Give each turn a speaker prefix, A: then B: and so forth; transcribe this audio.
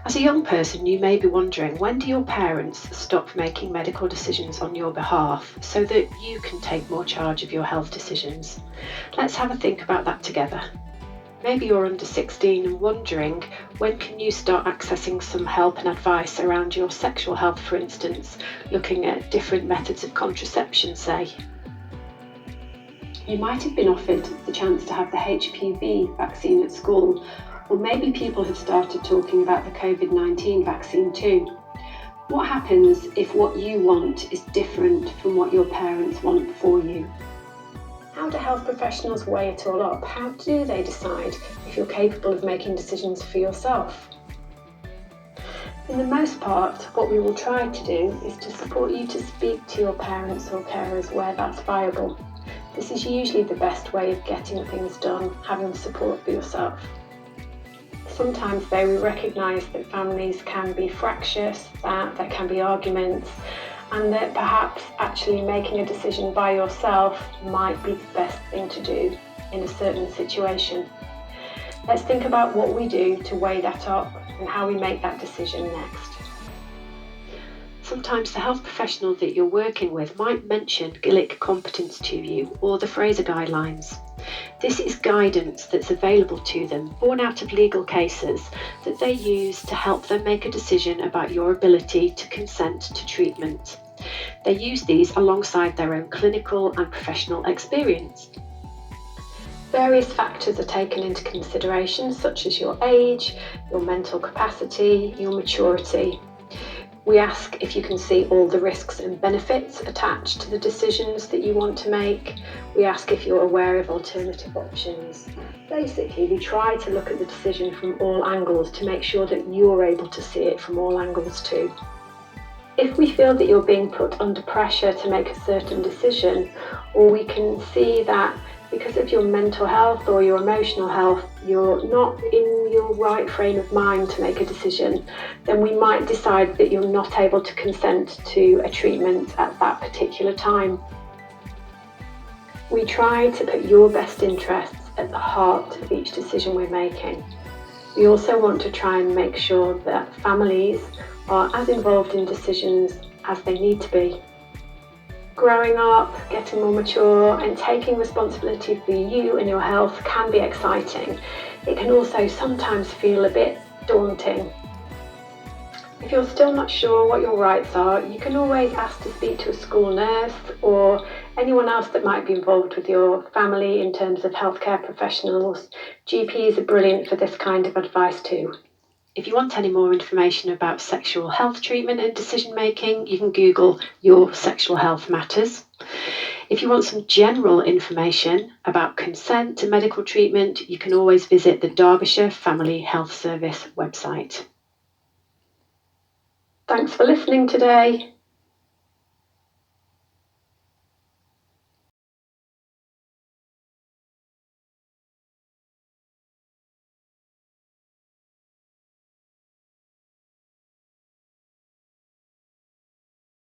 A: As a young person, you may be wondering, when do your parents stop making medical decisions on your behalf so that you can take more charge of your health decisions? Let's have a think about that together. Maybe you're under 16 and wondering, when can you start accessing some help and advice around your sexual health, for instance, looking at different methods of contraception, say? You might have been offered the chance to have the HPV vaccine at school, or maybe people have started talking about the COVID-19 vaccine too. What happens if what you want is different from what your parents want for you? How do health professionals weigh it all up? How do they decide if you're capable of making decisions for yourself? For the most part, what we will try to do is to support you to speak to your parents or carers where that's viable. This is usually the best way of getting things done, having support for yourself. Sometimes though, we recognise that families can be fractious, that there can be arguments, and that perhaps actually making a decision by yourself might be the best thing to do in a certain situation. Let's think about what we do to weigh that up and how we make that decision next. Sometimes the health professional that you're working with might mention Gillick Competency to you or the Fraser Guidelines. This is guidance that's available to them, born out of legal cases, that they use to help them make a decision about your ability to consent to treatment. They use these alongside their own clinical and professional experience. Various factors are taken into consideration, such as your age, your mental capacity, your maturity. We ask if you can see all the risks and benefits attached to the decisions that you want to make. We ask if you're aware of alternative options. Basically, we try to look at the decision from all angles to make sure that you're able to see it from all angles too. If we feel that you're being put under pressure to make a certain decision, or we can see that because of your mental health or your emotional health, you're not in your right frame of mind to make a decision, then we might decide that you're not able to consent to a treatment at that particular time. We try to put your best interests at the heart of each decision we're making. We also want to try and make sure that families are as involved in decisions as they need to be. Growing up, getting more mature, and taking responsibility for you and your health can be exciting. It can also sometimes feel a bit daunting. If you're still not sure what your rights are, you can always ask to speak to a school nurse or anyone else that might be involved with your family in terms of healthcare professionals. GPs are brilliant for this kind of advice too. If you want any more information about sexual health treatment and decision making, you can Google Your Sexual Health Matters. If you want some general information about consent and medical treatment, you can always visit the Derbyshire Family Health Service website. Thanks for listening today.